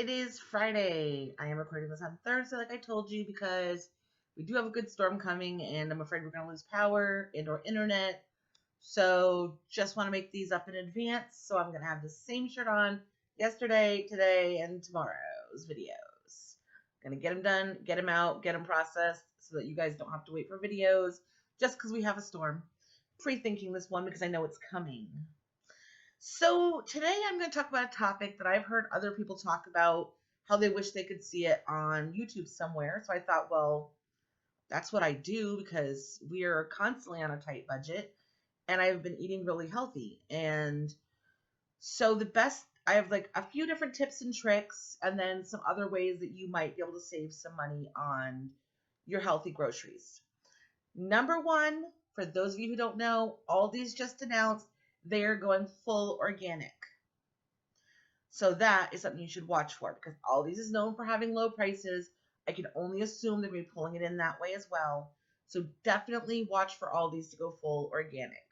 It is Friday. I am recording this on Thursday, like I told you, because we do have a good storm coming, and I'm afraid we're going to lose power and or internet. So just want to make these up in advance. So I'm going to have the same shirt on yesterday, today, and tomorrow's videos. Going to get them done, get them out, get them processed, so that you guys don't have to wait for videos just because we have a storm. Pre-thinking this one because I know it's coming. So today I'm going to talk about a topic that I've heard other people talk about, how they wish they could see it on YouTube somewhere. So I thought, well, that's what I do because we are constantly on a tight budget and I've been eating really healthy. And so I have like a few different tips and tricks and then some other ways that you might be able to save some money on your healthy groceries. Number one, for those of you who don't know, Aldi's just announced they're going full organic. So that is something you should watch for because Aldi's is known for having low prices. I can only assume they're going to be pulling it in that way as well. So definitely watch for Aldi's to go full organic.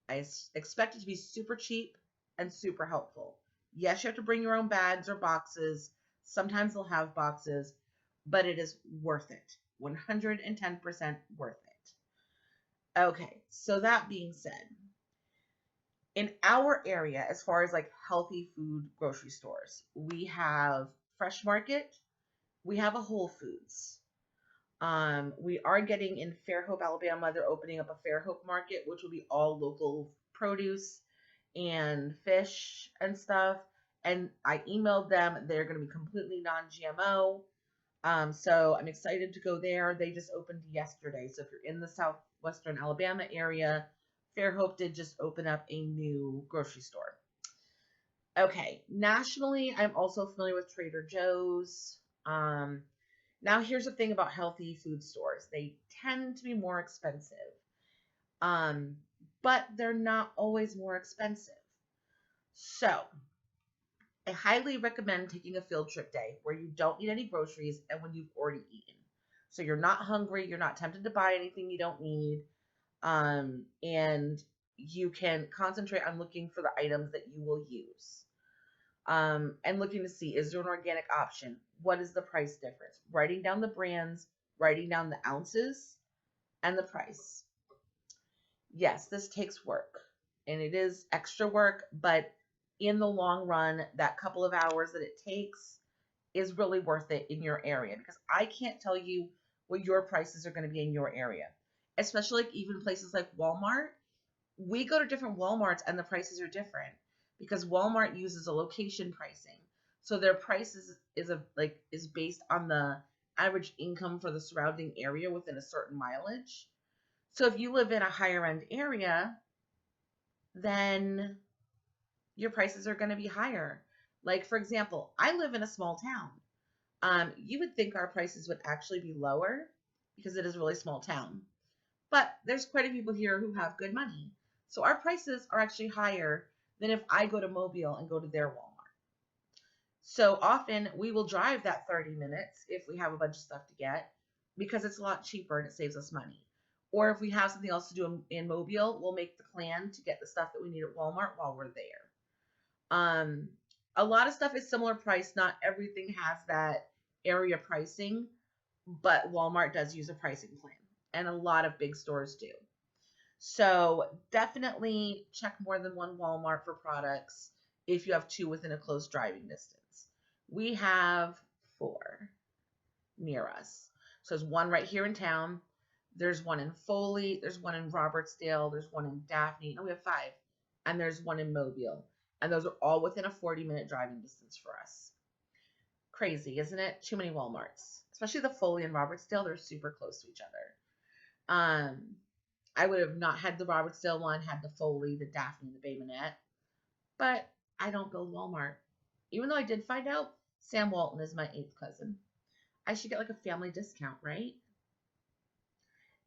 I expect it to be super cheap and super helpful. Yes, you have to bring your own bags or boxes. Sometimes they'll have boxes, but it is worth it. 110% worth it. Okay, so that being said, in our area, as far as like healthy food grocery stores, we have Fresh Market, we have a Whole Foods. We are getting in Fairhope, Alabama, they're opening up a Fairhope Market, which will be all local produce and fish and stuff. And I emailed them, they're going to be completely non-GMO. So I'm excited to go there. They just opened yesterday. So if you're in the southwestern Alabama area, Fairhope did just open up a new grocery store. Okay, nationally, I'm also familiar with Trader Joe's. Now here's the thing about healthy food stores. They tend to be more expensive, but they're not always more expensive. So I highly recommend taking a field trip day where you don't need any groceries and when you've already eaten. So you're not hungry, you're not tempted to buy anything you don't need. And you can concentrate on looking for the items that you will use. And looking to see, is there an organic option? What is the price difference? Writing down the brands, writing down the ounces, and the price. Yes, this takes work, and it is extra work, but in the long run, that couple of hours that it takes is really worth it in your area because I can't tell you what your prices are going to be in your area. Especially like even places like Walmart, we go to different Walmarts and the prices are different because Walmart uses a location pricing. So their prices is based on the average income for the surrounding area within a certain mileage. So if you live in a higher end area, then your prices are going to be higher. Like for example, I live in a small town. You would think our prices would actually be lower because it is a really small town. But there's quite a few people here who have good money. So our prices are actually higher than if I go to Mobile and go to their Walmart. So often we will drive that 30 minutes if we have a bunch of stuff to get because it's a lot cheaper and it saves us money. Or if we have something else to do in Mobile, we'll make the plan to get the stuff that we need at Walmart while we're there. A lot of stuff is similar price. Not everything has that area pricing, but Walmart does use a pricing plan. And a lot of big stores do. So definitely check more than one Walmart for products if you have two within a close driving distance. We have 4 near us. So there's one right here in town. There's one in Foley. There's one in Robertsdale. There's one in Daphne. No, we have 5. And there's one in Mobile. And those are all within a 40-minute driving distance for us. Crazy, isn't it? Too many Walmarts. Especially the Foley and Robertsdale. They're super close to each other. I would have not had the Robertsdale one, had the Foley, the Daphne, the Bay Minette. But I don't go to Walmart. Even though I did find out Sam Walton is my 8th cousin. I should get like a family discount, right?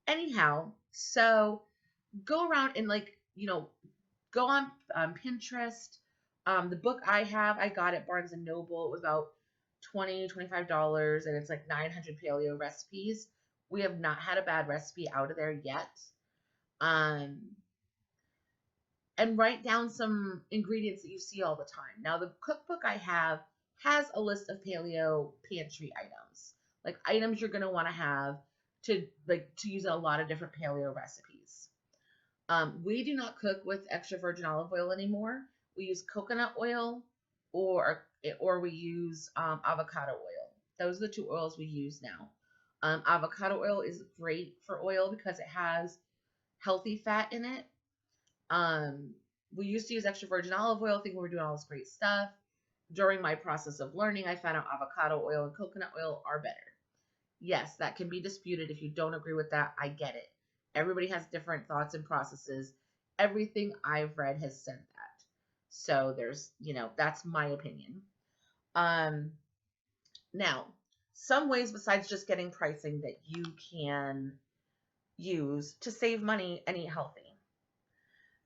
Anyhow, so go around and go on Pinterest. The book I have, I got at Barnes & Noble. It was about $20, $25, and it's like 900 paleo recipes. We have not had a bad recipe out of there yet. And write down some ingredients that you see all the time. Now, the cookbook I have has a list of paleo pantry items, like items you're going to want to have to use in a lot of different paleo recipes. We do not cook with extra virgin olive oil anymore. We use coconut oil or we use avocado oil. Those are the two oils we use now. Avocado oil is great for oil because it has healthy fat in it. We used to use extra virgin olive oil, thinking we were doing all this great stuff. During my process of learning, I found out avocado oil and coconut oil are better. Yes, that can be disputed. If you don't agree with that, I get it. Everybody has different thoughts and processes. Everything I've read has said that. So there's, that's my opinion. Now, some ways besides just getting pricing that you can use to save money and eat healthy.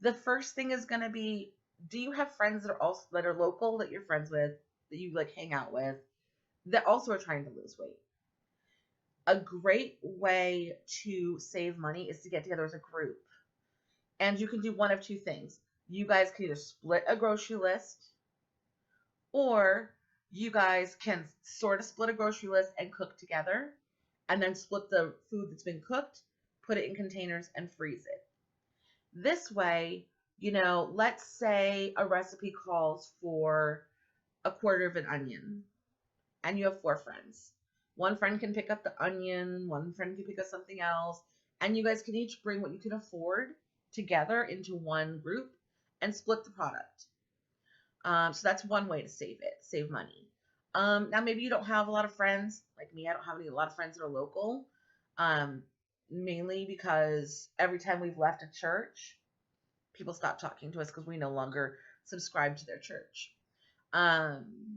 The first thing is going to be, do you have friends that are local that you're friends with, that you like hang out with, that also are trying to lose weight? A great way to save money is to get together as a group. And you can do one of two things. You guys can either split a grocery list, or you guys can sort of split a grocery list and cook together, and then split the food that's been cooked, put it in containers, and freeze it. This way, let's say a recipe calls for a quarter of an onion, and you have 4 friends. One friend can pick up the onion, one friend can pick up something else, and you guys can each bring what you can afford together into one group and split the product. So that's one way to save money. Now maybe you don't have a lot of friends like me. I don't have a lot of friends that are local, mainly because every time we've left a church, people stop talking to us because we no longer subscribe to their church. And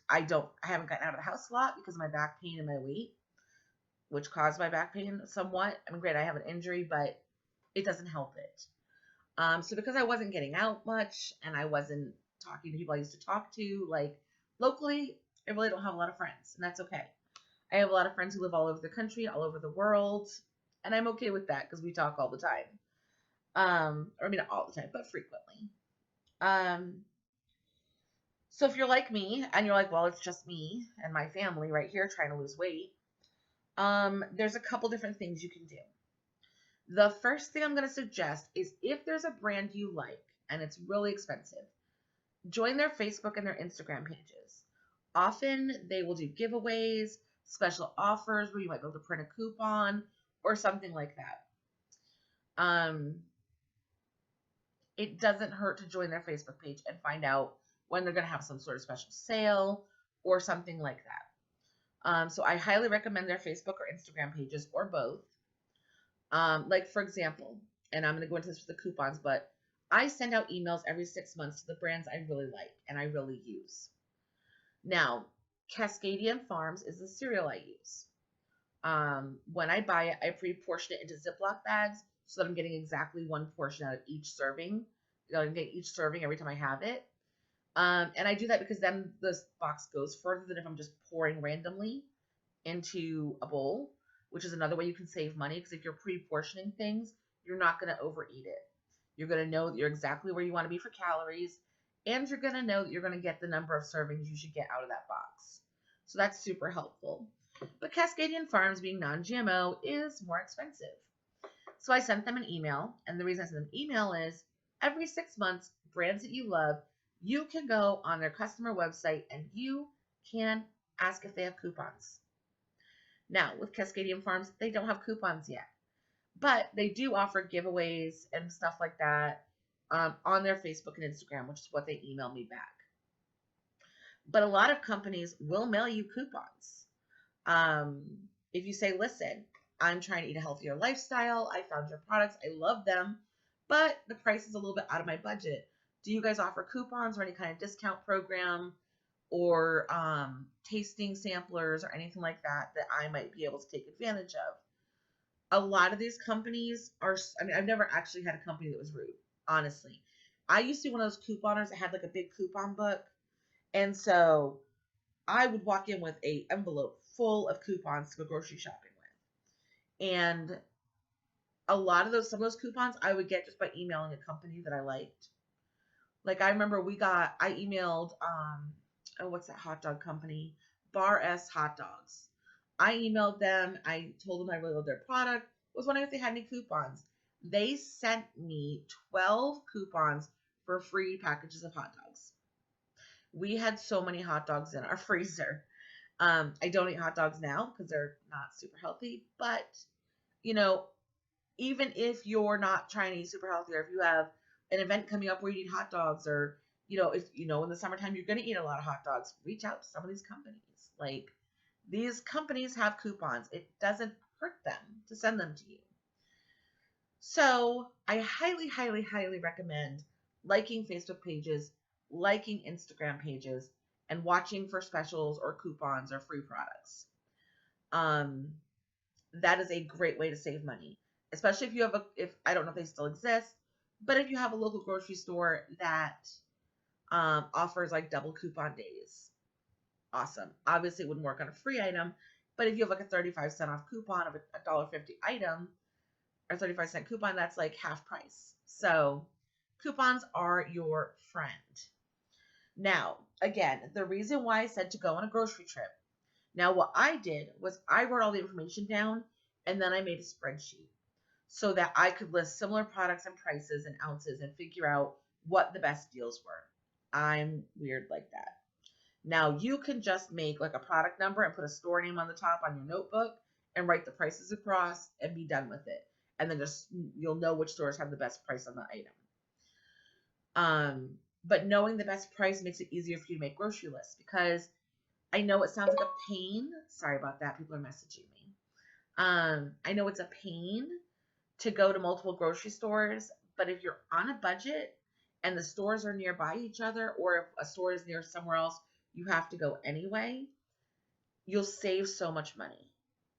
I haven't gotten out of the house a lot because of my back pain and my weight, which caused my back pain somewhat. I mean, great, I have an injury, but it doesn't help it. So because I wasn't getting out much and I wasn't talking to people I used to talk to, like locally, I really don't have a lot of friends, and that's okay. I have a lot of friends who live all over the country, all over the world, and I'm okay with that because we talk all the time. Or maybe not all the time, but frequently. So if you're like me and you're like, well, it's just me and my family right here trying to lose weight, there's a couple different things you can do. The first thing I'm going to suggest is if there's a brand you like and it's really expensive, join their Facebook and their Instagram pages. Often they will do giveaways, special offers where you might be able to print a coupon or something like that. It doesn't hurt to join their Facebook page and find out when they're going to have some sort of special sale or something like that. So I highly recommend their Facebook or Instagram pages or both. Like for example, and I'm going to go into this with the coupons, but I send out emails every 6 months to the brands I really like and I really use. Now, Cascadian Farms is the cereal I use. When I buy it, I pre-portion it into Ziploc bags so that I'm getting exactly one portion out of each serving. I'm getting each serving every time I have it. And I do that because then this box goes further than if I'm just pouring randomly into a bowl, which is another way you can save money, because if you're pre-portioning things, you're not going to overeat it. You're going to know that you're exactly where you want to be for calories, and you're going to know that you're going to get the number of servings you should get out of that box. So that's super helpful. But Cascadian Farms, being non-GMO, is more expensive. So I sent them an email, and the reason I sent them an email is every 6 months, brands that you love, you can go on their customer website and you can ask if they have coupons. Now, with Cascadian Farms, they don't have coupons yet, but they do offer giveaways and stuff like that on their Facebook and Instagram, which is what they email me back. But a lot of companies will mail you coupons. If you say, listen, I'm trying to eat a healthier lifestyle, I found your products, I love them, but the price is a little bit out of my budget. Do you guys offer coupons or any kind of discount program or tasting samplers or anything like that I might be able to take advantage of? A lot of these companies I've never actually had a company that was rude, honestly. I used to be one of those couponers that had like a big coupon book. And so I would walk in with an envelope full of coupons to go grocery shopping with. And some of those coupons I would get just by emailing a company that I liked. Like I remember I emailed oh, what's that hot dog company? Bar S Hot Dogs. I emailed them. I told them I really loved their product. Was wondering if they had any coupons. They sent me 12 coupons for free packages of hot dogs. We had so many hot dogs in our freezer. I don't eat hot dogs now because they're not super healthy, but you know, even if you're not trying to eat super healthy, or if you have an event coming up where you eat hot dogs, or if in the summertime you're going to eat a lot of hot dogs, reach out to some of these companies. Like, these companies have coupons. It doesn't hurt them to send them to you. So I highly, highly, highly recommend liking Facebook pages, liking Instagram pages, and watching for specials or coupons or free products. Um, that is a great way to save money, especially if you have if I don't know if they still exist, but if you have a local grocery store that offers like double coupon days, awesome. Obviously, it wouldn't work on a free item, but if you have like a 35-cent off coupon of a $1.50 item or 35-cent coupon, that's like half price. So coupons are your friend. Now, again, the reason why I said to go on a grocery trip. Now, what I did was I wrote all the information down and then I made a spreadsheet so that I could list similar products and prices and ounces and figure out what the best deals were. I'm weird like that. Now, you can just make like a product number and put a store name on the top on your notebook and write the prices across and be done with it. And then you'll know which stores have the best price on the item. But knowing the best price makes it easier for you to make grocery lists, because I know it sounds like a pain. Sorry about that. People are messaging me. I know it's a pain to go to multiple grocery stores, but if you're on a budget and the stores are nearby each other, or if a store is near somewhere else, you have to go anyway, you'll save so much money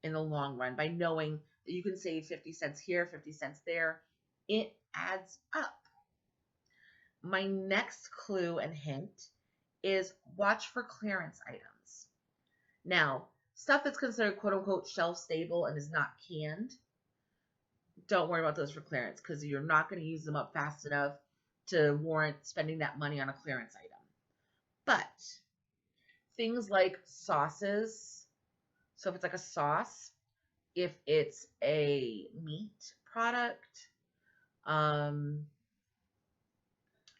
in the long run by knowing that you can save 50 cents here, 50 cents there. It adds up. My next clue and hint is watch for clearance items. Now, stuff that's considered quote unquote shelf stable and is not canned, don't worry about those for clearance, because you're not going to use them up fast enough to warrant spending that money on a clearance item. But things like sauces, so if it's like a sauce, if it's a meat product,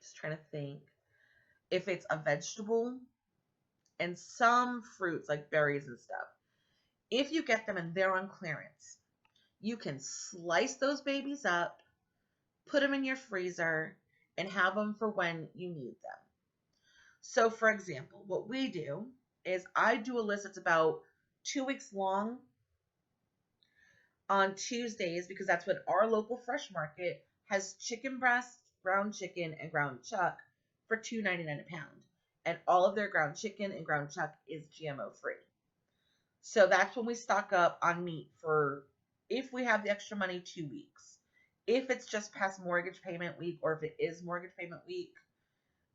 just trying to think, if it's a vegetable, and some fruits like berries and stuff, if you get them and they're on clearance, you can slice those babies up, put them in your freezer, and have them for when you need them. So, for example, what we do is I do a list that's about 2 weeks long on Tuesdays, because that's when our local fresh market has chicken breast, ground chicken, and ground chuck for $2.99 a pound. And all of their ground chicken and ground chuck is GMO free. So that's when we stock up on meat for, if we have the extra money, 2 weeks. If it's just past mortgage payment week, or if it is mortgage payment week,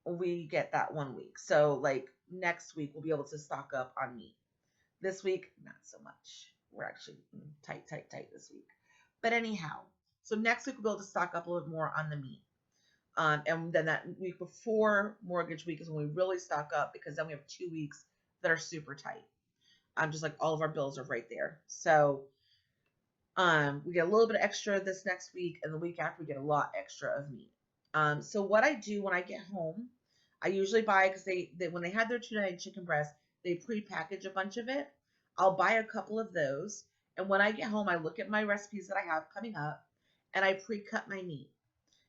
we get that 1 week. So like next week, we'll be able to stock up on meat. This week, not so much. We're actually tight this week. But anyhow, so next week we'll be able to stock up a little bit more on the meat. And then that week before mortgage week is when we really stock up, because then we have 2 weeks that are super tight. Just like all of our bills are right there. So we get a little bit extra this next week, and the week after we get a lot extra of meat. So what I do when I get home, I usually buy, because they when they have their $2.99 chicken breast, they pre-package a bunch of it. I'll buy a couple of those, and when I get home, I look at my recipes that I have coming up, and I pre-cut my meat.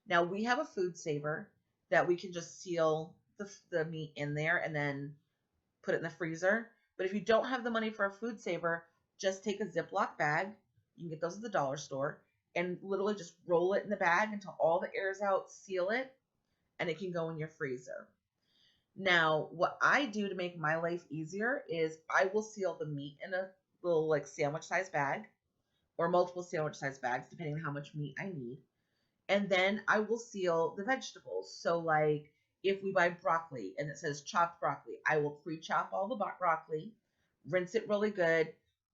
Now, we have a food saver that we can just seal the meat in there and then put it in the freezer. But if you don't have the money for a food saver, just take a Ziploc bag. You can get those at the dollar store, and literally just roll it in the bag until all the air is out, seal it, and it can go in your freezer. Now, what I do to make my life easier is I will seal the meat in a little like sandwich size bag, or multiple sandwich size bags, depending on how much meat I need. And then I will seal the vegetables. So like if we buy broccoli and it says chopped broccoli, I will pre-chop all the broccoli, rinse it really good,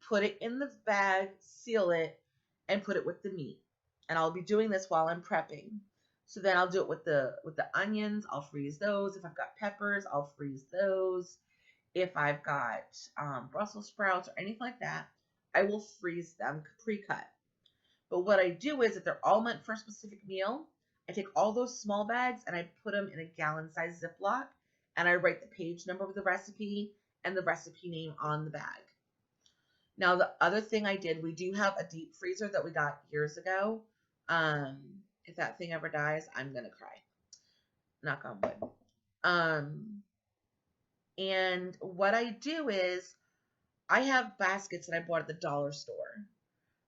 put it in the bag, seal it, and put it with the meat. And I'll be doing this while I'm prepping. So then I'll do it with the onions. I'll freeze those. If I've got peppers, I'll freeze those. If I've got Brussels sprouts or anything like that, I will freeze them pre-cut. But what I do is, if they're all meant for a specific meal, I take all those small bags and I put them in a gallon-sized Ziploc, and I write the page number of the recipe and the recipe name on the bag. Now, the other thing I did, we do have a deep freezer that we got years ago. If that thing ever dies, I'm gonna cry. Knock on wood. And what I do is, I have baskets that I bought at the dollar store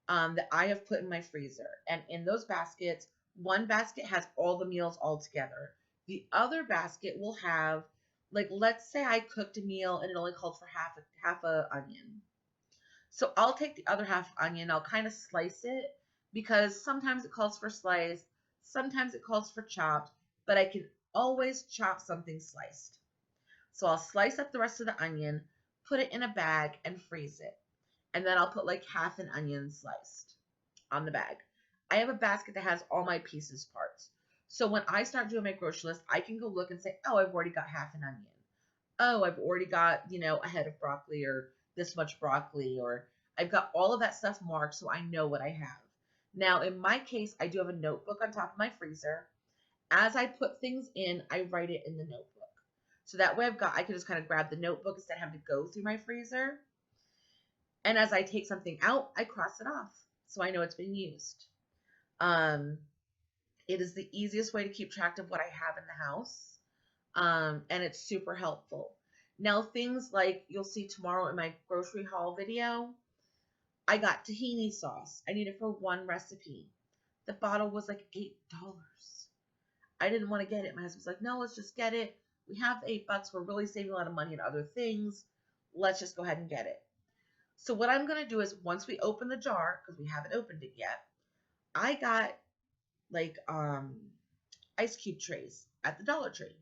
that I have put in my freezer. And in those baskets, one basket has all the meals all together. The other basket will have, like, let's say I cooked a meal and it only called for half a onion. So I'll take the other half onion, I'll kind of slice it, because sometimes it calls for sliced, sometimes it calls for chopped, but I can always chop something sliced. So I'll slice up the rest of the onion, put it in a bag, and freeze it. And then I'll put like half an onion sliced on the bag. I have a basket that has all my pieces parts. So when I start doing my grocery list, I can go look and say, oh, I've already got half an onion. Oh, I've already got, a head of broccoli, or this much broccoli, or I've got all of that stuff marked so I know what I have. Now, in my case, I do have a notebook on top of my freezer. As I put things in, I write it in the notebook. So that way I can just kind of grab the notebook instead of having to go through my freezer. And as I take something out, I cross it off so I know it's been used. It is the easiest way to keep track of what I have in the house. And it's super helpful. Now, things like you'll see tomorrow in my grocery haul video, I got tahini sauce. I need it for one recipe. The bottle was like $8. I didn't want to get it. My husband's like, no, let's just get it. We have $8. We're really saving a lot of money on other things. Let's just go ahead and get it. So what I'm going to do is, once we open the jar, because we haven't opened it yet, I got like ice cube trays at the Dollar Tree.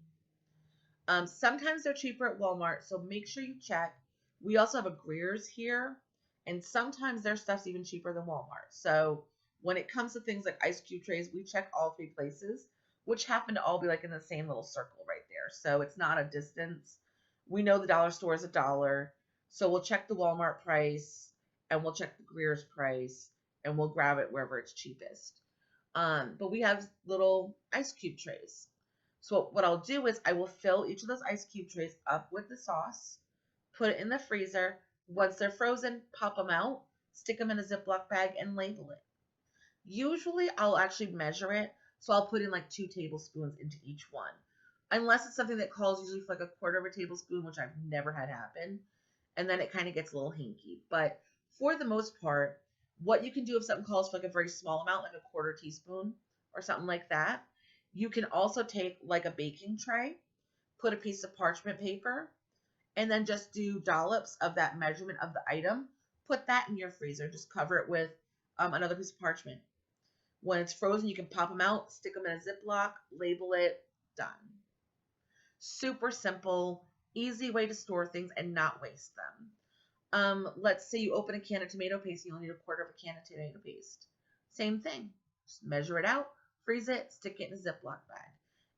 Sometimes they're cheaper at Walmart, so make sure you check. We also have a Greer's here, and sometimes their stuff's even cheaper than Walmart. So when it comes to things like ice cube trays, we check all three places, which happen to all be like in the same little circle right there. So it's not a distance. We know the dollar store is $1. So we'll check the Walmart price, and we'll check the Greer's price, and we'll grab it wherever it's cheapest. But we have little ice cube trays. So what I'll do is, I will fill each of those ice cube trays up with the sauce, put it in the freezer. Once they're frozen, pop them out, stick them in a Ziploc bag, and label it. Usually I'll actually measure it, so I'll put in like 2 tablespoons into each one. Unless it's something that calls usually for like 1/4 of a tablespoon, which I've never had happen. And then it kind of gets a little hinky. But for the most part, what you can do if something calls for like a very small amount, like a 1/4 teaspoon or something like that, you can also take like a baking tray, put a piece of parchment paper, and then just do dollops of that measurement of the item. Put that in your freezer. Just cover it with another piece of parchment. When it's frozen, you can pop them out, stick them in a Ziploc, label it, done. Super simple, easy way to store things and not waste them. Let's say you open a can of tomato paste, and you only need 1/4 of a can of tomato paste. Same thing. Just measure it out, freeze it, stick it in a Ziploc bag.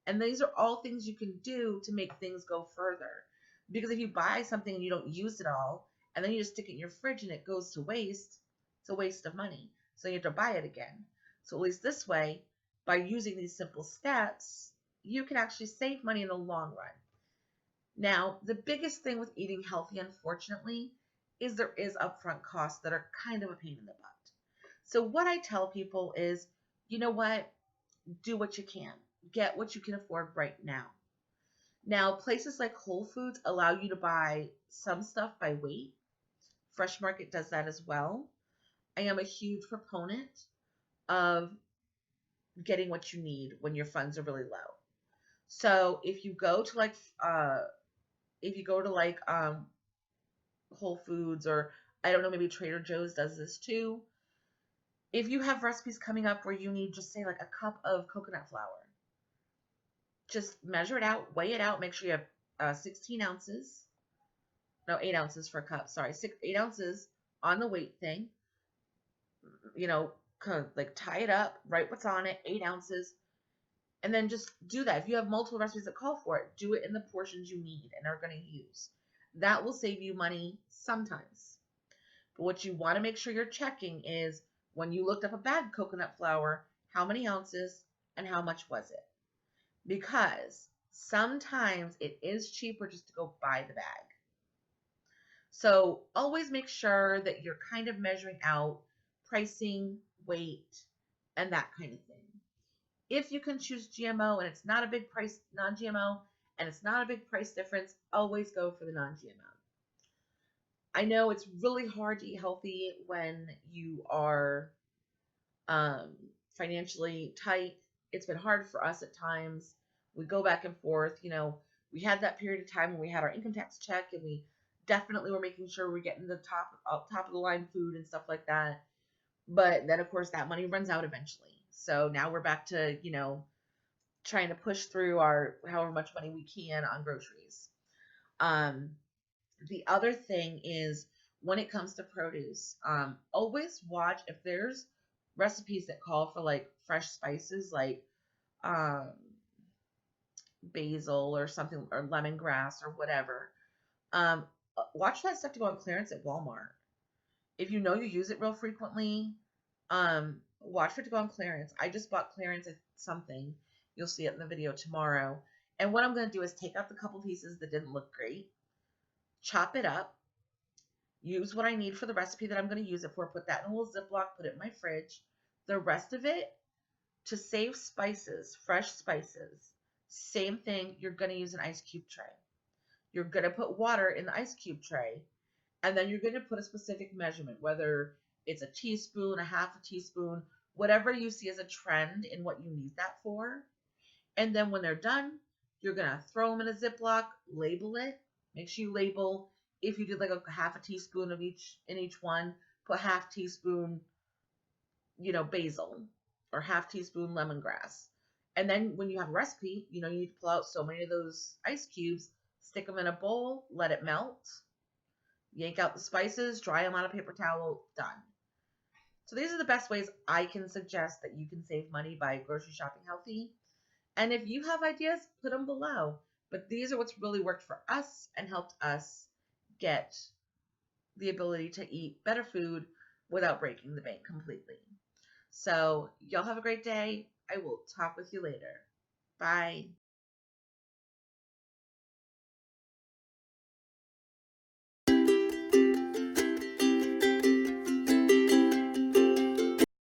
And these are all things you can do to make things go further. Because if you buy something and you don't use it all, and then you just stick it in your fridge and it goes to waste, it's a waste of money. So you have to buy it again. So at least this way, by using these simple steps, you can actually save money in the long run. Now, the biggest thing with eating healthy, unfortunately, is there is upfront costs that are kind of a pain in the butt. So what I tell people is, you know what? Do what you can. Get what you can afford right now. Now, places like Whole Foods allow you to buy some stuff by weight. Fresh Market does that as well. I am a huge proponent of getting what you need when your funds are really low. So if you go to Whole Foods, or I don't know, maybe Trader Joe's does this too. If you have recipes coming up where you need, just say like a cup of coconut flour, just measure it out, weigh it out, make sure you have 16 ounces, no, 8 ounces for a cup, sorry, 8 ounces on the weight thing, kind of like tie it up, write what's on it, 8 ounces, And then just do that. If you have multiple recipes that call for it, do it in the portions you need and are going to use. That will save you money sometimes. But what you want to make sure you're checking is when you looked up a bag of coconut flour, how many ounces and how much was it? Because sometimes it is cheaper just to go buy the bag. So always make sure that you're kind of measuring out pricing, weight, and that kind of thing. If you can choose GMO and it's not a big price, non-GMO, and it's not a big price difference, always go for the non-GMO. I know it's really hard to eat healthy when you are um, financially tight. It's been hard for us at times. We go back and forth. We had that period of time when we had our income tax check, and we definitely were making sure we're getting the top of the line food and stuff like that. But then, of course, that money runs out eventually. So now we're back to trying to push through our however much money we can on groceries. Um, the other thing is when it comes to produce, always watch if there's recipes that call for like fresh spices like um, basil or something or lemongrass or whatever. Um, watch that stuff to go on clearance at Walmart. If you know you use it real frequently, watch for it to go on clearance. I just bought clearance at something. You'll see it in the video tomorrow. And what I'm going to do is take out the couple pieces that didn't look great, chop it up, use what I need for the recipe that I'm going to use it for, put that in a little Ziploc, put it in my fridge. The rest of it, to save spices, fresh spices, same thing, you're going to use an ice cube tray. You're going to put water in the ice cube tray, and then you're going to put a specific measurement, whether it's a teaspoon, a half a teaspoon, whatever you see as a trend in what you need that for. And then when they're done, you're going to throw them in a Ziploc, label it. Make sure you label. If you did like a half a teaspoon of each in each one, put half teaspoon, basil or half teaspoon lemongrass. And then when you have a recipe, you need to pull out so many of those ice cubes, stick them in a bowl, let it melt, yank out the spices, dry them on a paper towel, done. So these are the best ways I can suggest that you can save money by grocery shopping healthy. And if you have ideas, put them below. But these are what's really worked for us and helped us get the ability to eat better food without breaking the bank completely. So y'all have a great day. I will talk with you later. Bye.